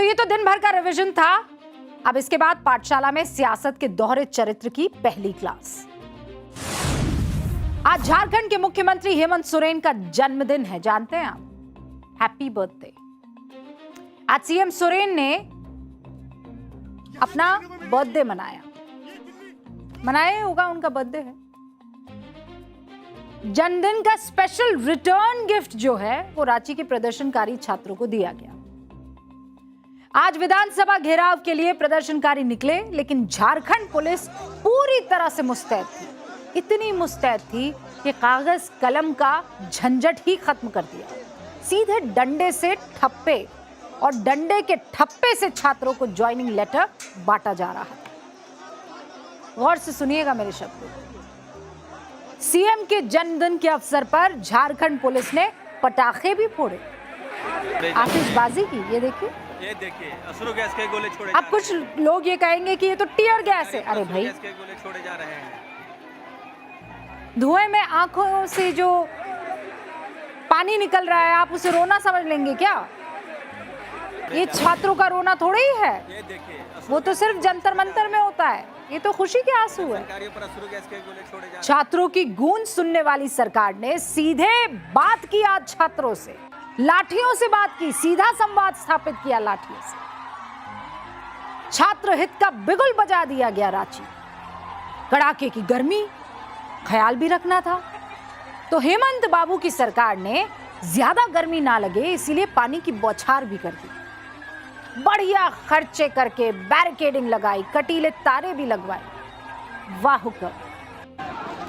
ये तो दिन भर का रिवीजन था। अब इसके बाद पाठशाला में सियासत के दोहरे चरित्र की पहली क्लास। आज झारखंड के मुख्यमंत्री हेमंत सोरेन का जन्मदिन है, जानते हैं आप? Happy birthday. आज सीएम सोरेन ने अपना बर्थडे मनाया होगा, उनका बर्थडे है। जन्मदिन का स्पेशल रिटर्न गिफ्ट जो है वो रांची के प्रदर्शनकारी छात्रों को दिया गया। आज विधानसभा घेराव के लिए प्रदर्शनकारी निकले, लेकिन झारखंड पुलिस पूरी तरह से मुस्तैद थी। इतनी मुस्तैद थी कि कागज कलम का झंझट ही खत्म कर दिया। सीधे डंडे से ठप्पे और डंडे के ठप्पे से छात्रों को ज्वाइनिंग लेटर बांटा जा रहा है। गौर से सुनिएगा मेरे शब्द। सीएम के जन्मदिन के अवसर पर झारखंड पुलिस ने पटाखे भी फोड़े, आतिशबाजी की। ये देखिए अश्रु गैस के गोले छोड़े। अब कुछ लोग ये कहेंगे कि ये तो टीयर गैस है। अरे भाई, गैस के गोले छोड़े जा रहे हैं। धुएं में आंखों से जो पानी निकल रहा है, आप उसे रोना समझ लेंगे क्या? ये छात्रों का रोना थोड़ी ही है, ये देखिए, वो तो सिर्फ जंतर मंतर में होता है। ये तो खुशी के आंसू है। छात्रों की गूंज सुनने वाली सरकार ने सीधे बात की आज छात्रों से, लाठियों से बात की, सीधा संवाद स्थापित किया लाठियों से। छात्र हित का बिगुल बजा दिया गया रांची। कड़ाके की गर्मी, ख्याल भी रखना था। तो हेमंत बाबू की सरकार ने ज्यादा गर्मी ना लगे इसीलिए पानी की बौछार भी कर दी। बढ़िया खर्चे करके बैरिकेडिंग लगाई, कटीले तारे भी लगवाए। वाह हुक्म,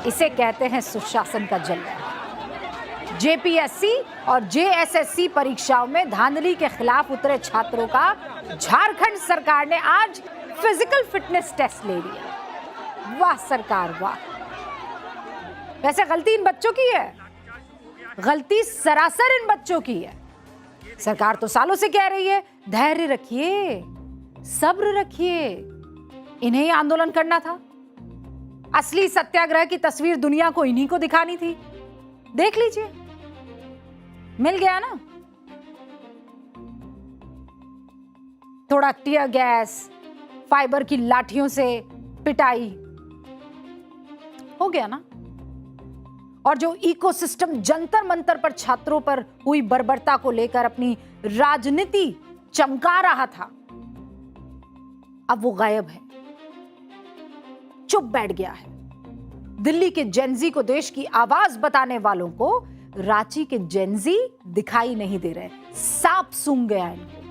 इसे कहते हैं सुशासन का जलवा। जेपीएससी और जेएसएससी परीक्षाओं में धांधली के खिलाफ उतरे छात्रों का झारखंड सरकार ने आज फिजिकल फिटनेस टेस्ट ले लिया। वाह सरकार वाह। वैसे गलती इन बच्चों की है, गलती सरासर इन बच्चों की है। सरकार तो सालों से कह रही है धैर्य रखिए, सब्र रखिए। इन्हें ही आंदोलन करना था। असली सत्याग्रह की तस्वीर दुनिया को इन्हीं को दिखानी थी। देख लीजिए, मिल गया ना। थोड़ा टीयर गैस, फाइबर की लाठियों से पिटाई, हो गया ना। और जो इकोसिस्टम जंतर मंतर पर छात्रों पर हुई बर्बरता को लेकर अपनी राजनीति चमका रहा था, अब वो गायब है, चुप बैठ गया है। दिल्ली के जेनजी को देश की आवाज बताने वालों को रांची के जेनजी दिखाई नहीं दे रहे। सांप सूंघ गया इनको,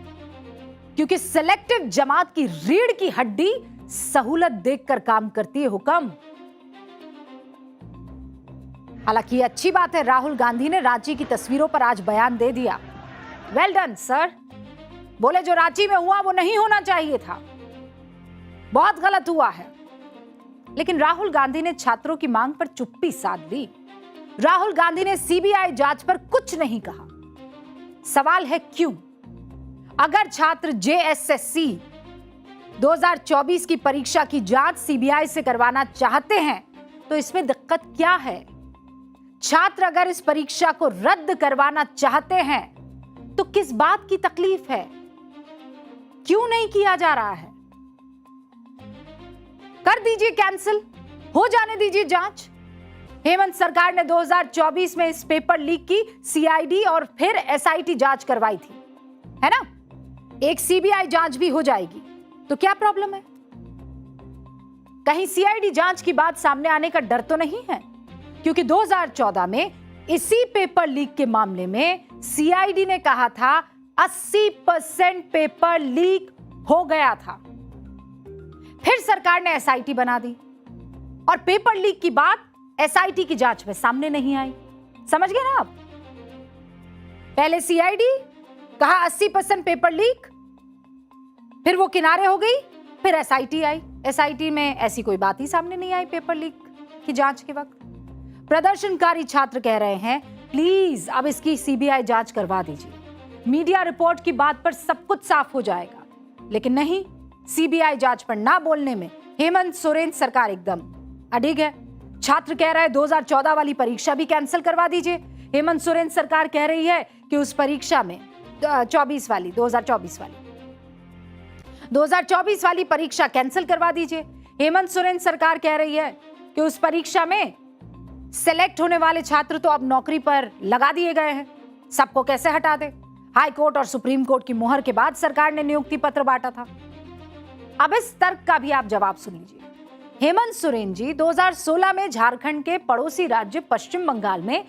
क्योंकि सेलेक्टिव जमात की रीढ़ की हड्डी सहूलत देखकर काम करती है हुक्म। हालांकि अच्छी बात है, राहुल गांधी ने रांची की तस्वीरों पर आज बयान दे दिया। Well done sir. बोले जो रांची में हुआ वो नहीं होना चाहिए था, बहुत गलत हुआ है। लेकिन राहुल गांधी ने छात्रों की मांग पर चुप्पी साध ली। राहुल गांधी ने सीबीआई जांच पर कुछ नहीं कहा। सवाल है क्यों? अगर छात्र जेएसएससी 2024 की परीक्षा की जांच सीबीआई से करवाना चाहते हैं तो इसमें दिक्कत क्या है? छात्र अगर इस परीक्षा को रद्द करवाना चाहते हैं तो किस बात की तकलीफ है? क्यों नहीं किया जा रहा है? कर दीजिए कैंसिल, हो जाने दीजिए जांच। हेमंत सरकार ने 2024 में इस पेपर लीक की सीआईडी और फिर एसआईटी जांच करवाई थी, है ना? एक सीबीआई जांच भी हो जाएगी तो क्या प्रॉब्लम है? कहीं सीआईडी जांच की बात सामने आने का डर तो नहीं है? क्योंकि 2014 में इसी पेपर लीक के मामले में सीआईडी ने कहा था 80% पेपर लीक हो गया था। फिर सरकार ने एसआईटी बना दी और पेपर लीक की बात एसआईटी की जांच में सामने नहीं आई। समझ गए ना आप? पहले सीआईडी कहा 80% पेपर लीक, फिर वो किनारे हो गई, फिर एसआईटी आई। एसआईटी में ऐसी कोई बात ही सामने नहीं आई पेपर लीक की जांच के वक्त। प्रदर्शनकारी छात्र कह रहे हैं प्लीज अब इसकी सीबीआई जांच करवा दीजिए, मीडिया रिपोर्ट की बात पर सब कुछ साफ हो जाएगा। लेकिन नहीं, सीबीआई जांच पर ना बोलने में हेमंत सोरेन सरकार एकदम अडिग है। छात्र कह रहा है 2014 वाली परीक्षा भी कैंसिल करवा दीजिए। हेमंत सोरेन सरकार कह रही है कि उस परीक्षा में 2024 वाली 2024 वाली परीक्षा कैंसिल करवा दीजिए। हेमंत सोरेन सरकार कह रही है कि उस परीक्षा में सेलेक्ट होने वाले छात्र तो अब नौकरी पर लगा दिए गए हैं, सबको कैसे हटा दे। हाई कोर्ट और सुप्रीम कोर्ट की मुहर के बाद सरकार ने नियुक्ति पत्र बांटा था। अब इस तर्क का भी आप जवाब सुन लीजिए। हेमंत सोरेन जी 2016 में झारखंड के पड़ोसी राज्य पश्चिम बंगाल में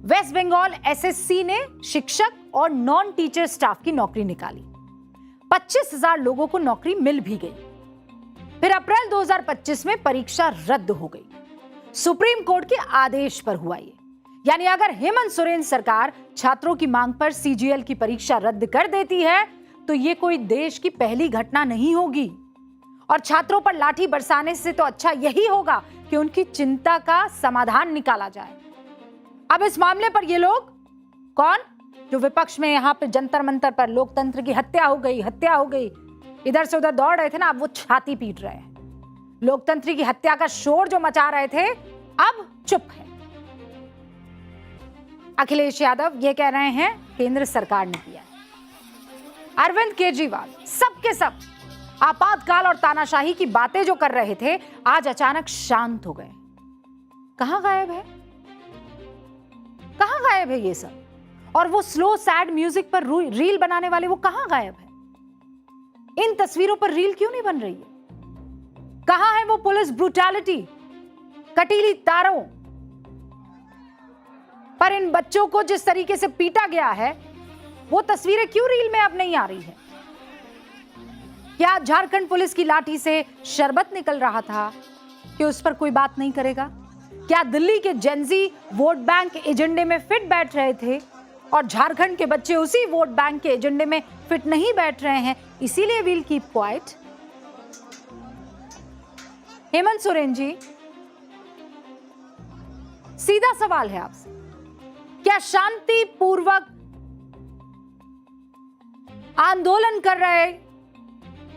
वेस्ट बंगाल एसएससी ने शिक्षक और नॉन टीचर स्टाफ की नौकरी निकाली। 25,000 लोगों को नौकरी मिल भी गई। फिर अप्रैल 2025 में परीक्षा रद्द हो गई। सुप्रीम कोर्ट के आदेश पर हुआ ये। यानी अगर हेमंत सोरेन सरकार छात्रों की मांग पर सीजीएल की परीक्षा रद्द कर देती है तो ये कोई देश की पहली घटना नहीं होगी। और छात्रों पर लाठी बरसाने से तो अच्छा यही होगा कि उनकी चिंता का समाधान निकाला जाए। अब इस मामले पर ये लोग कौन जो विपक्ष में यहां पे जंतर मंतर पर लोकतंत्र की हत्या हो गई इधर से उधर दौड़ रहे थे ना, अब वो छाती पीट रहे हैं। लोकतंत्र की हत्या का शोर जो मचा रहे थे अब चुप है। अखिलेश यादव ये कह रहे हैं केंद्र सरकार ने किया। अरविंद केजरीवाल सबके सब आपातकाल और तानाशाही की बातें जो कर रहे थे आज अचानक शांत हो गए। कहां गायब है ये सब? और वो स्लो सैड म्यूजिक पर रील बनाने वाले वो कहां गायब है? इन तस्वीरों पर रील क्यों नहीं बन रही है? कहां है वो पुलिस ब्रूटैलिटी, कटीली तारों पर इन बच्चों को जिस तरीके से पीटा गया है वो तस्वीरें क्यों रील में अब नहीं आ रही है? क्या झारखंड पुलिस की लाठी से शरबत निकल रहा था कि उस पर कोई बात नहीं करेगा? क्या दिल्ली के जेंजी वोट बैंक एजेंडे में फिट बैठ रहे थे और झारखंड के बच्चे उसी वोट बैंक के एजेंडे में फिट नहीं बैठ रहे हैं, इसीलिए we'll keep quiet? Hemant Soren ji, सीधा सवाल है आपसे, क्या शांतिपूर्वक आंदोलन कर रहे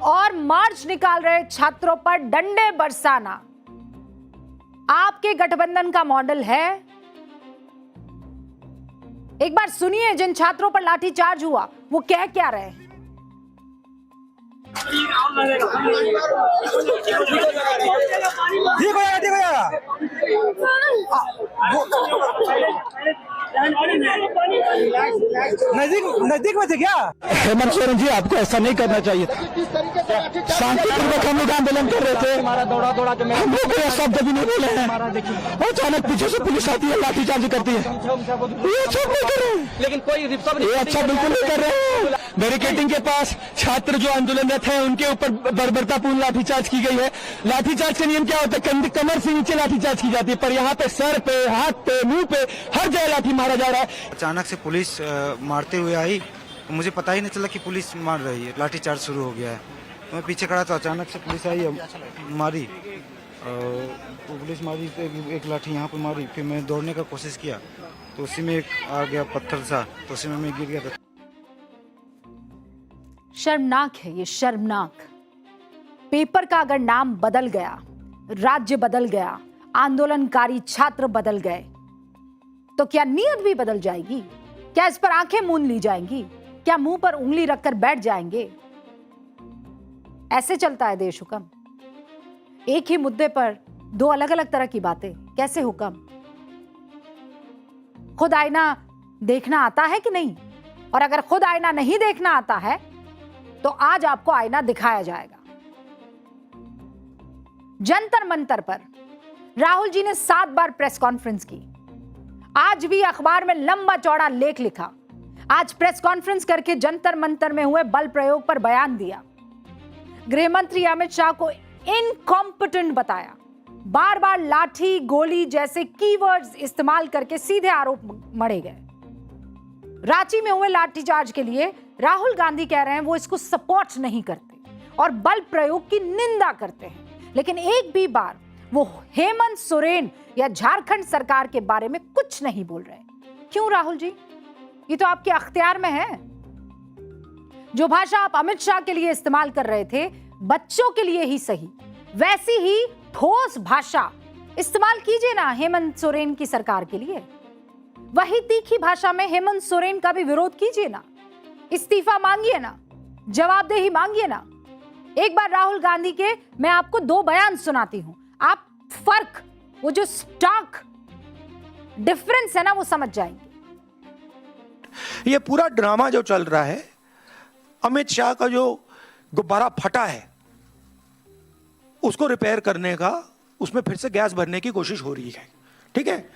और मार्च निकाल रहे छात्रों पर डंडे बरसाना आपके गठबंधन का मॉडल है? एक बार सुनिए जिन छात्रों पर लाठीचार्ज हुआ वो कह क्या रहे हैं। नजदीक में थे क्या? हेमंत सोरेन जी, आपको ऐसा नहीं करना चाहिए। शांतिपूर्वक हम लोग आंदोलन कर रहे थे, हम लोग कोई शब्द भी नहीं बोले हैं। अचानक पीछे से पुलिस आती है, लाठीचार्ज करती है। ये अच्छा नहीं कर रहे हैं, लेकिन कोई ये अच्छा बिल्कुल नहीं कर रहे हैं। बैरिकेडिंग के पास छात्र जो आंदोलनरत हैं उनके ऊपर बर्बरतापूर्ण लाठीचार्ज की गई है। लाठीचार्ज का नियम क्या होता है? कमर से नीचे लाठीचार्ज की जाती है, पर यहाँ पे सर पे, हाथ पे, मुंह पे, हर जगह लाठी मारा जा रहा है। अचानक से पुलिस मारते हुए आई, मुझे पता ही नहीं चला कि पुलिस मार रही है। लाठीचार्ज शुरू हो गया है। मैं पीछे खड़ा तो अचानक से पुलिस आई, मारी, पुलिस मारी, एक लाठी यहाँ पे मारी। फिर मैं दौड़ने का कोशिश किया तो उसी में एक आ गया पत्थर सा, तो उसी में मैं गिर गया था। शर्मनाक है ये, शर्मनाक। पेपर का अगर नाम बदल गया, राज्य बदल गया, आंदोलनकारी छात्र बदल गए तो क्या नीयत भी बदल जाएगी? क्या इस पर आंखें मूंद ली जाएंगी? क्या मुंह पर उंगली रखकर बैठ जाएंगे? ऐसे चलता है देश हुक्म। एक ही मुद्दे पर दो अलग अलग तरह की बातें, कैसे हुक्म? खुद आईना देखना आता है कि नहीं? और अगर खुद आईना नहीं देखना आता है तो आज आपको आईना दिखाया जाएगा। जंतर मंतर पर राहुल जी ने 7 बार प्रेस कॉन्फ्रेंस की। आज भी अखबार में लंबा चौड़ा लेख लिखा। आज प्रेस कॉन्फ्रेंस करके जंतर मंतर में हुए बल प्रयोग पर बयान दिया। गृह मंत्री अमित शाह को इनकॉम्पिटेंट बताया। बार बार लाठी, गोली जैसे कीवर्ड्स इस्तेमाल करके सीधे आरोप मढ़े गए। रांची में हुए लाठीचार्ज के लिए राहुल गांधी कह रहे हैं वो इसको सपोर्ट नहीं करते और बल प्रयोग की निंदा करते हैं, लेकिन एक भी बार वो हेमंत सोरेन या झारखंड सरकार के बारे में कुछ नहीं बोल रहे। क्यों राहुल जी? ये तो आपके अख्तियार में है। जो भाषा आप अमित शाह के लिए इस्तेमाल कर रहे थे, बच्चों के लिए ही सही, वैसी ही ठोस भाषा इस्तेमाल कीजिए ना हेमंत सोरेन की सरकार के लिए। वही तीखी भाषा में हेमंत सोरेन का भी विरोध कीजिए ना, इस्तीफा मांगिए ना, जवाबदेही मांगिए ना। एक बार राहुल गांधी के मैं आपको 2 बयान सुनाती हूं, आप फर्क, वो जो स्टार्क डिफरेंस है ना, वो समझ जाएंगे। ये पूरा ड्रामा जो चल रहा है, अमित शाह का जो गुब्बारा फटा है उसको रिपेयर करने का, उसमें फिर से गैस भरने की कोशिश हो रही है, ठीक है।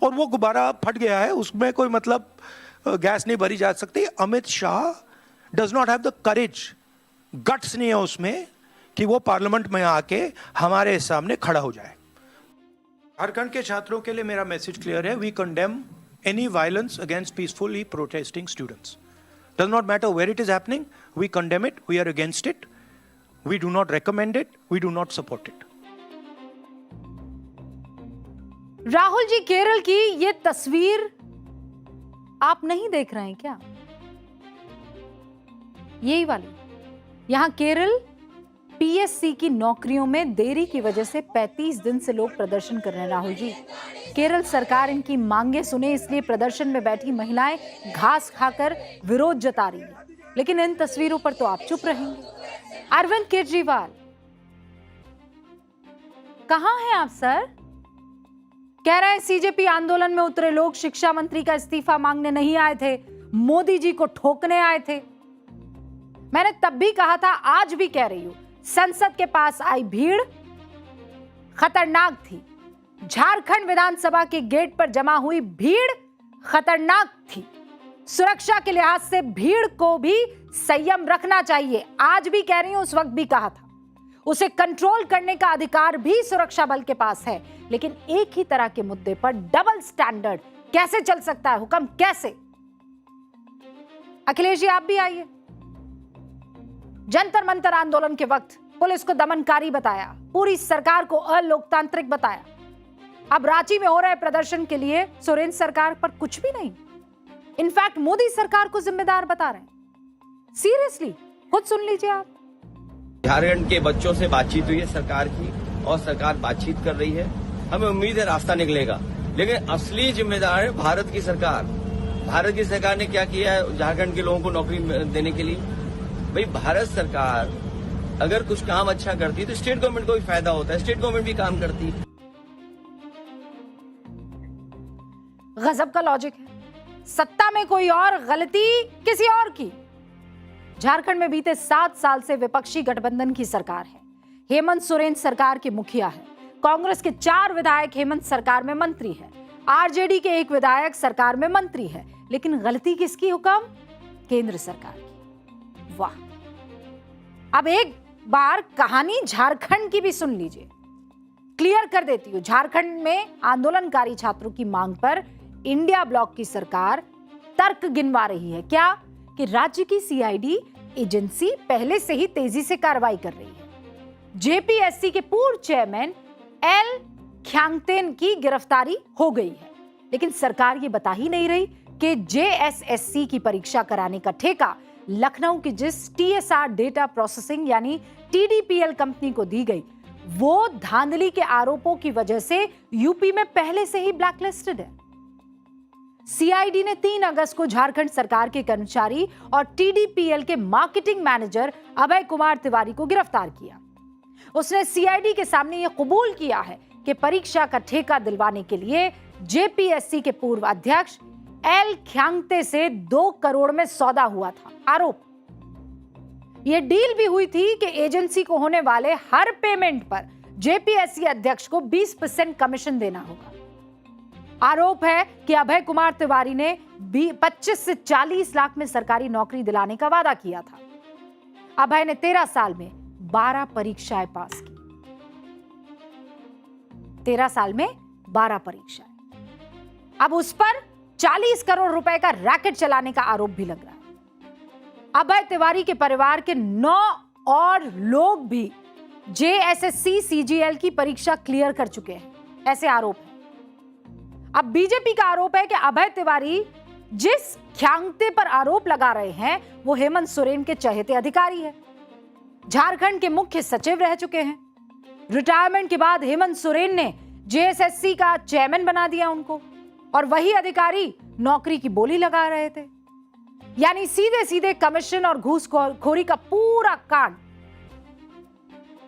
और वो गुब्बारा फट गया है, उसमें कोई मतलब गैस नहीं भरी जा सकती। Amit Shah does not have the courage, guts नहीं है उसमें कि वो पार्लियामेंट में आके हमारे सामने खड़ा हो जाए। झारखंड के छात्रों के लिए मेरा मैसेज क्लियर है, we condemn any violence against peacefully protesting students. Does not matter where it is happening, we condemn it, we are against it, we do not recommend it, we do not support it. Rahul ji, Kerala की ये तस्वीर आप नहीं देख रहे हैं क्या? यही वाली, यहां केरल पीएससी की नौकरियों में देरी की वजह से 35 दिन से लोग प्रदर्शन कर रहे हैं। राहुल जी, केरल सरकार इनकी मांगे सुने, इसलिए प्रदर्शन में बैठी महिलाएं घास खाकर विरोध जता रही हैं, लेकिन इन तस्वीरों पर तो आप चुप रहेंगे। अरविंद केजरीवाल, कहां हैं आप सर? कह रहे हैं सीजेपी आंदोलन में उतरे लोग शिक्षा मंत्री का इस्तीफा मांगने नहीं आए थे, मोदी जी को ठोकने आए थे। मैंने तब भी कहा था, आज भी कह रही हूं, संसद के पास आई भीड़ खतरनाक थी। झारखंड विधानसभा के गेट पर जमा हुई भीड़ खतरनाक थी। सुरक्षा के लिहाज से भीड़ को भी संयम रखना चाहिए। आज भी कह रही हूं, उस वक्त भी कहा था। उसे कंट्रोल करने का अधिकार भी सुरक्षा बल के पास है, लेकिन एक ही तरह के मुद्दे पर डबल स्टैंडर्ड कैसे चल सकता है? हुक्म कैसे? अखिलेश जी, आप भी आइए। जंतर मंतर आंदोलन के वक्त पुलिस को दमनकारी बताया, पूरी सरकार को अलोकतांत्रिक बताया। अब रांची में हो रहे प्रदर्शन के लिए सोरेन सरकार पर कुछ भी नहीं, इनफैक्ट मोदी सरकार को जिम्मेदार बता रहे हैं। सीरियसली, खुद सुन लीजिए आप। झारखंड के बच्चों से बातचीत हुई है सरकार की, और सरकार बातचीत कर रही है। हमें उम्मीद है रास्ता निकलेगा, लेकिन असली जिम्मेदार है भारत की सरकार। भारत की सरकार ने क्या किया है झारखंड के लोगों को नौकरी देने के लिए? भाई, भारत सरकार अगर कुछ काम अच्छा करती है तो स्टेट गवर्नमेंट को भी फायदा होता है, स्टेट गवर्नमेंट भी काम करती है। गजब का लॉजिक है। सत्ता में कोई और, गलती किसी और की। झारखंड में बीते 7 साल से विपक्षी गठबंधन की सरकार है। हेमंत सोरेन सरकार के मुखिया है। कांग्रेस के 4 विधायक हेमंत सरकार में मंत्री है। आरजेडी के 1 विधायक सरकार में मंत्री है, लेकिन गलती किसकी? हुक्म केंद्र सरकार की। वाह! अब एक बार कहानी झारखंड की भी सुन लीजिए, क्लियर कर देती हूं। झारखंड में आंदोलनकारी छात्रों की मांग पर इंडिया ब्लॉक की सरकार तर्क गिनवा रही है। क्या? कि राज्य की सीआईडी एजेंसी पहले से ही तेजी से कार्रवाई कर रही है। जेपीएससी के पूर्व चेयरमैन एल ख्यांगतेन की गिरफ्तारी हो गई है, लेकिन सरकार ये बता ही नहीं रही कि जेएसएससी की परीक्षा कराने का ठेका लखनऊ की जिस टीएसआर डेटा प्रोसेसिंग यानी टीडीपीएल कंपनी को दी गई, वो धांधली के आरोपों की वजह से यूपी में पहले से ही ब्लैकलिस्टेड है। सीआईडी ने 3 अगस्त को झारखंड सरकार के कर्मचारी और टीडीपीएल के मार्केटिंग मैनेजर अभय कुमार तिवारी को गिरफ्तार किया। उसने सीआईडी के सामने यह कबूल किया है कि परीक्षा का ठेका दिलवाने के लिए जेपीएससी के पूर्व अध्यक्ष एल ख्यांगते से 2 करोड़ में सौदा हुआ था। आरोप यह डील भी हुई थी कि एजेंसी को होने वाले हर पेमेंट पर जेपीएससी अध्यक्ष को 20% कमीशन देना होगा। आरोप है कि अभय कुमार तिवारी ने 25 से 40 लाख में सरकारी नौकरी दिलाने का वादा किया था। अभय ने 13 साल में 12 परीक्षाएं पास की। 13 साल में 12 परीक्षाएं। अब उस पर 40 करोड़ रुपए का रैकेट चलाने का आरोप भी लग रहा है। अभय तिवारी के परिवार के 9 और लोग भी जेएसएससी सीजीएल की परीक्षा क्लियर कर चुके हैं, ऐसे आरोप है। अब बीजेपी का आरोप है कि अभय तिवारी जिस ख्यांगते पर आरोप लगा रहे हैं वो हेमंत सोरेन के चहेते अधिकारी है। झारखंड के मुख्य सचिव रह चुके हैं। रिटायरमेंट के बाद हेमंत सोरेन ने जेएसएससी का चेयरमैन बना दिया उनको, और वही अधिकारी नौकरी की बोली लगा रहे थे। यानी सीधे सीधे कमीशन और घूसखोरी का पूरा कांड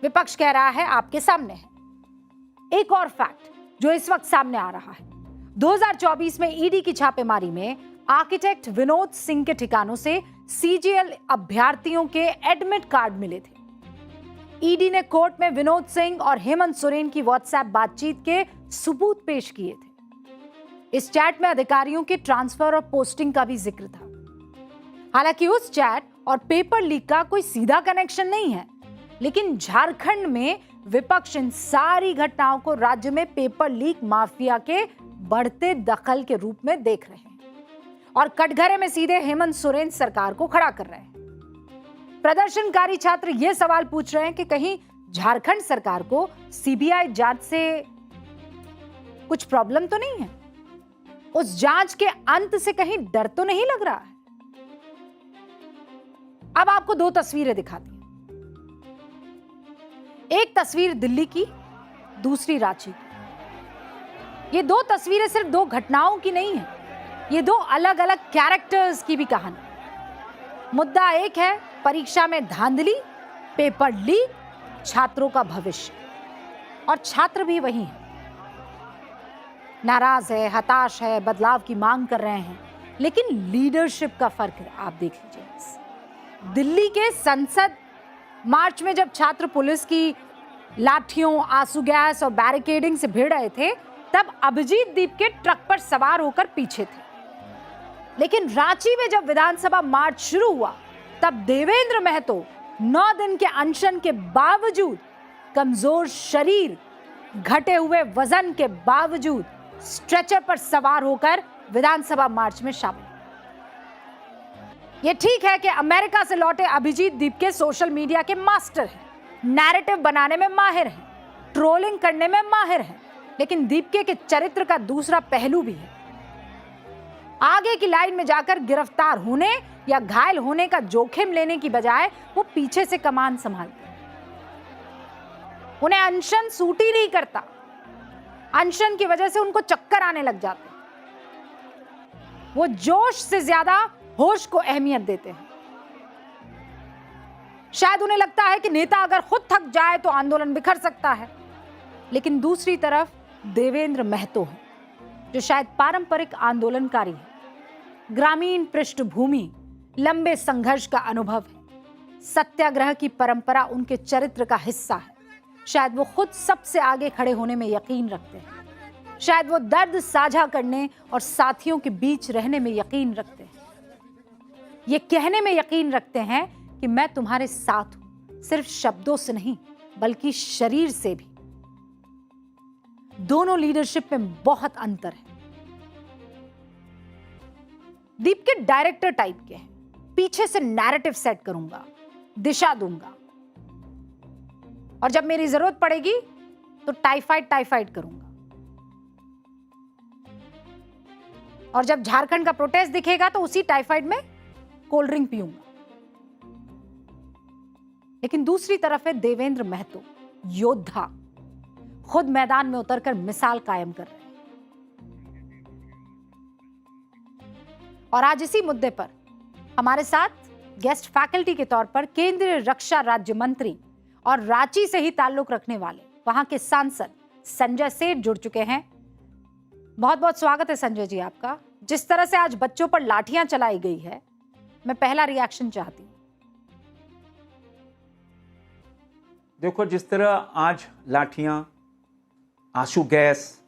विपक्ष कह रहा है आपके सामने है। एक और फैक्ट जो इस वक्त सामने आ रहा है, 2024 में ईडी की छापेमारी में आर्किटेक्ट विनोद सिंह के ठिकानों से सीजीएल अभ्यर्थियों के एडमिट कार्ड मिले थे। ईडी ने कोर्ट में विनोद सिंह और हेमंत सोरेन की व्हाट्सएप बातचीत के सबूत पेश किए थे। इस चैट में अधिकारियों के ट्रांसफर और पोस्टिंग का भी जिक्र था। हालांकि उस चैट और पेपर लीक का कोई सीधा कनेक्शन नहीं है, लेकिन झारखंड में विपक्ष इन सारी घटनाओं को राज्य में पेपर लीक माफिया के बढ़ते दखल के रूप में देख रहे हैं और कटघरे में सीधे हेमंत सोरेन सरकार को खड़ा कर रहे हैं। प्रदर्शनकारी छात्र ये सवाल पूछ रहे हैं कि कहीं झारखंड सरकार को सीबीआई जांच से कुछ प्रॉब्लम तो नहीं है? उस जांच के अंत से कहीं डर तो नहीं लग रहा है? अब आपको दो तस्वीरें दिखाती हूं। एक तस्वीर दिल्ली की, दूसरी रांची की। ये दो तस्वीरें सिर्फ दो घटनाओं की नहीं है, ये दो अलग अलग कैरेक्टर्स की भी कहानी। मुद्दा एक है, परीक्षा में धांधली, पेपर लीक, छात्रों का भविष्य, और छात्र भी वही हैं। नाराज है, हताश है, बदलाव की मांग कर रहे हैं, लेकिन लीडरशिप का फर्क है। आप देख लीजिए, दिल्ली के संसद मार्च में जब छात्र पुलिस की लाठियों, आंसू गैस और बैरिकेडिंग से भिड़ रहे थे, तब अभिजीत दीप के ट्रक पर सवार होकर पीछे थे। लेकिन रांची में जब विधानसभा मार्च शुरू हुआ, तब देवेंद्र महतो 9 दिन के अनशन के बावजूद, कमजोर शरीर, घटे हुए वजन के बावजूद स्ट्रेचर पर सवार होकर विधानसभा मार्च में शामिल। यह ठीक है कि अमेरिका से लौटे अभिजीत दीप के सोशल मीडिया के मास्टर हैं, नैरेटिव बनाने में माहिर हैं, ट्रोलिंग करने में माहिर हैं, लेकिन दीपके के चरित्र का दूसरा पहलू भी है। आगे की लाइन में जाकर गिरफ्तार होने या घायल होने का जोखिम लेने की बजाय वो पीछे से कमान संभालते हैं। उन्हें अनशन सूट ही नहीं करता। अनशन की वजह से उनको चक्कर आने लग जाते हैं। वो जोश से ज्यादा होश को अहमियत देते हैं। शायद उन्हें लगता है कि नेता अगर खुद थक जाए तो आंदोलन बिखर सकता है, लेकिन दूसरी तरफ देवेंद्र महतो है, जो शायद पारंपरिक आंदोलनकारी है। ग्रामीण पृष्ठभूमि, लंबे संघर्ष का अनुभव है, सत्याग्रह की परंपरा उनके चरित्र का हिस्सा है। शायद वो खुद सबसे आगे खड़े होने में यकीन रखते हैं। शायद वो दर्द साझा करने और साथियों के बीच रहने में यकीन रखते हैं। ये कहने में यकीन रखते हैं कि मैं तुम्हारे साथ हूं, सिर्फ शब्दों से नहीं बल्कि शरीर से भी। दोनों लीडरशिप में बहुत अंतर है। दीप के डायरेक्टर टाइप के हैं, पीछे से नैरेटिव सेट करूंगा, दिशा दूंगा, और जब मेरी जरूरत पड़ेगी तो टाइफाइड करूंगा, और जब झारखंड का प्रोटेस्ट दिखेगा तो उसी टाइफाइड में कोल्ड ड्रिंक पीऊंगा। लेकिन दूसरी तरफ है देवेंद्र महतो, योद्धा, खुद मैदान में उतरकर मिसाल कायम कर रहे हैं। और आज इसी मुद्दे पर हमारे साथ गेस्ट फैकल्टी के तौर पर केंद्रीय रक्षा राज्य मंत्री और रांची से ही ताल्लुक रखने वाले वहां के सांसद संजय सेठ जुड़ चुके हैं। बहुत बहुत स्वागत है संजय जी आपका। जिस तरह से आज बच्चों पर लाठियां चलाई गई है, मैं पहला रिएक्शन चाहती हूं। देखो, जिस तरह आज लाठियां, आंसू गैस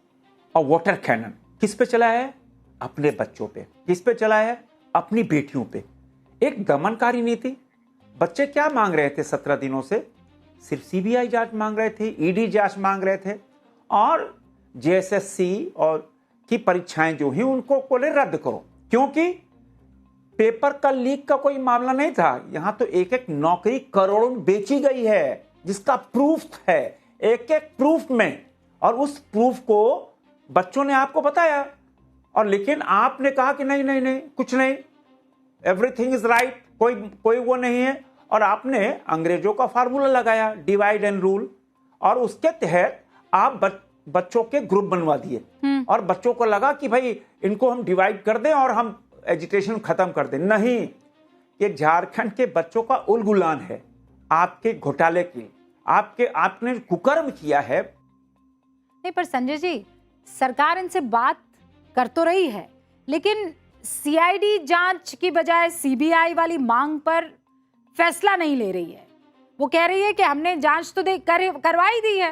और वाटर कैनन किस पे चला है? अपने बच्चों पे। किस पे चला है? अपनी बेटियों पे। एक दमनकारी नीति। बच्चे क्या मांग रहे थे 17 दिनों से? सिर्फ सीबीआई जांच मांग रहे थे, ईडी जांच मांग रहे थे, और जेएसएससी और की परीक्षाएं जो हैं उनको बोले रद्द करो, क्योंकि पेपर का लीक का कोई मामला नहीं था। यहां तो एक एक नौकरी करोड़ों में बेची गई है, जिसका प्रूफ है, एक एक प्रूफ में, और उस प्रूफ को बच्चों ने आपको बताया, और लेकिन आपने कहा कि नहीं नहीं नहीं, कुछ नहीं, एवरीथिंग इज राइट, कोई वो नहीं है, और आपने अंग्रेजों का फार्मूला लगाया, डिवाइड एंड रूल, और उसके तहत आप बच्चों के ग्रुप बनवा दिए, और बच्चों को लगा कि भाई इनको हम डिवाइड कर दें और हम एजुकेशन खत्म कर दें। नहीं, ये झारखंड के बच्चों का उलगुलान है आपके घोटाले की, आपने कुकर्म किया है। नहीं पर संजय जी, सरकार इनसे बात कर तो रही है, लेकिन सीआईडी जांच की बजाय सीबीआई वाली मांग पर फैसला नहीं ले रही है। वो कह रही है कि हमने जांच तो करवाई दी है,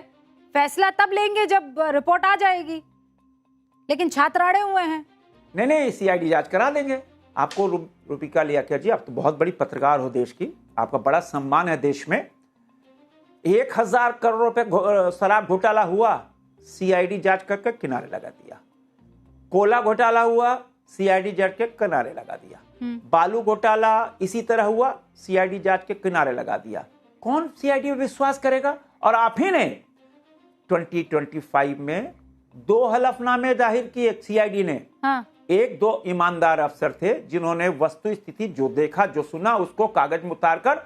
फैसला तब लेंगे जब रिपोर्ट आ जाएगी, लेकिन छात्र अड़े हुए हैं। नहीं, सीआईडी जांच करा देंगे। आपको रूपिका लियाकत जी, आप तो बहुत बड़ी पत्रकार हो देश की, आपका बड़ा सम्मान है देश में। 1000 करोड़ रुपए शराब घोटाला हुआ, सीआईडी जांच करके किनारे लगा दिया। कोला घोटाला हुआ, सीआईडी जांच के किनारे लगा दिया। बालू घोटाला इसी तरह हुआ, सीआईडी जांच के किनारे लगा दिया। कौन सीआईडी में विश्वास करेगा? और आप ही ने 2025 में 2 हलफनामे जाहिर किए सीआईडी ने। हाँ। 1-2 ईमानदार अफसर थे जिन्होंने वस्तु स्थिति जो देखा जो सुना उसको कागज में उतारकर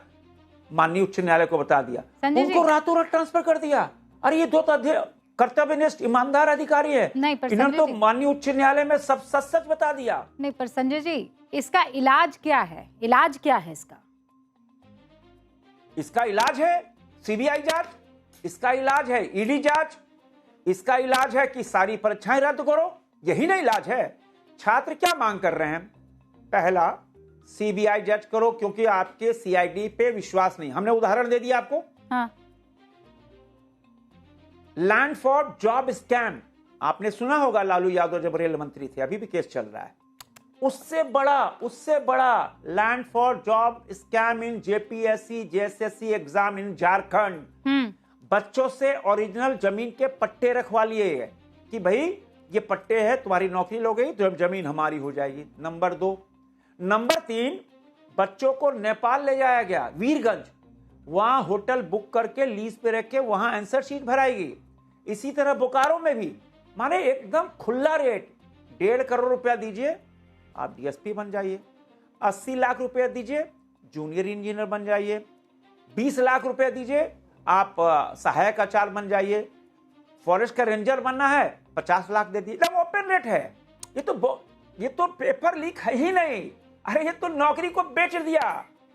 माननीय उच्च न्यायालय को बता दिया, उनको रातों रात ट्रांसफर कर दिया। अरे ये 2 कर्तव्यनिष्ठ ईमानदार अधिकारी है, इन्होंने तो माननीय उच्च न्यायालय में सब सच बता दिया। नहीं पर संजय जी, इसका इलाज क्या है? इलाज क्या है इसका? इसका इलाज है सीबीआई जांच, इसका इलाज है ईडी जांच, इसका इलाज है कि सारी परीक्षाएं रद्द करो। यही ना इलाज है। छात्र क्या मांग कर रहे हैं? पहला, सीबीआई जांच करो क्योंकि आपके सीआईडी पे विश्वास नहीं। हमने उदाहरण दे दिया आपको। हाँ। लैंड फॉर जॉब स्कैम, आपने सुना होगा, लालू यादव जब रेल मंत्री थे, अभी भी केस चल रहा है। उससे बड़ा land for job scam in JPSC JSSC exam in Jharkhand. बच्चों से ओरिजिनल जमीन के पट्टे रखवा लिए कि भाई ये पट्टे है, तुम्हारी नौकरी लग गई तो जमीन हमारी हो जाएगी। नंबर 2। नंबर 3, बच्चों को नेपाल ले जाया गया, वीरगंज, वहां होटल बुक करके लीज पे रख के वहां आंसर शीट भराएगी। इसी तरह बोकारो में भी, माने एकदम खुला रेट, 1.5 करोड़ रुपया दीजिए आप डीएसपी बन जाइए, 80 लाख रुपया दीजिए जूनियर इंजीनियर बन जाइए, 20 लाख रुपया दीजिए आप सहायक आचार्य बन जाइए, फॉरेस्ट का रेंजर बनना है 50 लाख दे दीजिए। ओपन रेट है। ये तो पेपर लीक है ही नहीं। अरे ये तो नौकरी को बेच दिया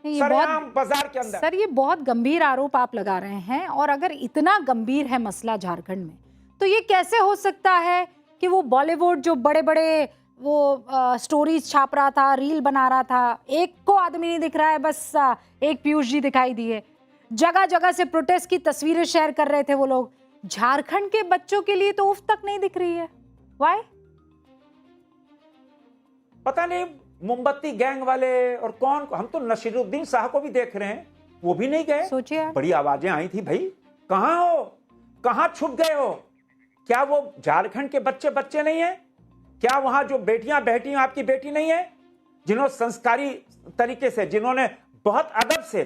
सरेआम बाजार के अंदर। सर, ये बहुत गंभीर आरोप आप लगा रहे हैं, और अगर इतना गंभीर है मसला झारखंड में, तो ये कैसे हो सकता है कि वो बॉलीवुड जो बड़े बड़े वो स्टोरीज छाप रहा था, रील बना रहा था, एक को आदमी नहीं दिख रहा है, बस एक पीयूष जी दिखाई दिए, जगह जगह से प्रोटेस्ट की तस्वीरें शेयर कर रहे थे वो लोग, झारखंड के बच्चों के लिए तो उफ तक नहीं दिख रही है। व्हाई? पता नहीं मोमबत्ती गैंग वाले और कौन, हम तो नसीरुद्दीन शाह को भी देख रहे हैं, वो भी नहीं गए। सोचिए, बड़ी आवाजें आई थी, भाई कहां हो, कहां छुप गए हो? क्या वो झारखंड के बच्चे नहीं है? क्या वहां जो बेटियां आपकी बेटी नहीं है, जिन्होंने संस्कारी तरीके से, जिन्होंने बहुत अदब से,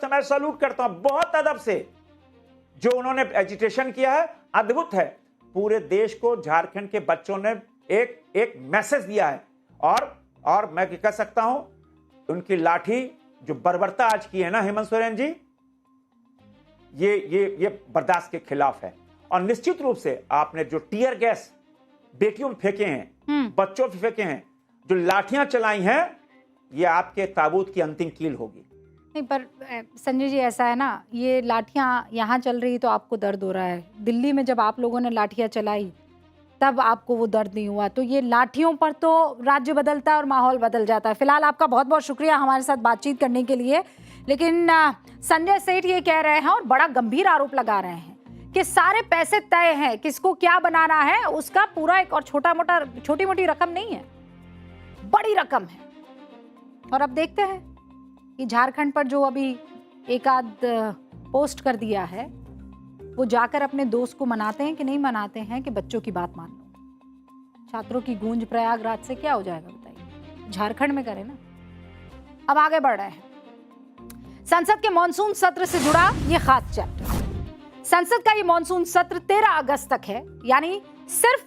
मैं सैल्यूट करता हूं, बहुत अदब से जो उन्होंने एजिटेशन किया है, अद्भुत है। पूरे देश को झारखंड के बच्चों ने एक मैसेज दिया है। और मैं कह सकता हूं, उनकी लाठी जो बर्बरता आज की है ना हेमंत सोरेन जी, ये बर्दाश्त के खिलाफ है। और निश्चित रूप से आपने जो टीयर गैस बेटियों में फेंके हैं, बच्चों पे फेंके हैं, जो लाठियां चलाई हैं, ये आपके ताबूत की अंतिम कील होगी। नहीं पर संजय जी, ऐसा है ना, ये लाठियां यहाँ चल रही तो आपको दर्द हो रहा है, दिल्ली में जब आप लोगों ने लाठियां चलाई तब आपको वो दर्द नहीं हुआ। तो ये लाठियों पर तो राज्य बदलता है और माहौल बदल जाता है। फिलहाल आपका बहुत बहुत शुक्रिया हमारे साथ बातचीत करने के लिए। लेकिन संजय सेठ ये कह रहे हैं और बड़ा गंभीर आरोप लगा रहे हैं कि सारे पैसे तय हैं, किसको क्या बनाना है उसका पूरा एक और छोटी मोटी रकम नहीं है, बड़ी रकम है। और अब देखते हैं कि झारखंड पर जो अभी एक आध पोस्ट कर दिया है, वो जाकर अपने दोस्त को मनाते हैं कि नहीं मनाते हैं कि बच्चों की बात मान लो। छात्रों की गूंज प्रयागराज से क्या हो जाएगा बताइए, झारखंड में करें ना। अब आगे बढ़ रहे हैं, संसद के मॉनसून सत्र से जुड़ा ये खास चैप्टर। संसद का ये मॉनसून सत्र 13 अगस्त तक है, यानी सिर्फ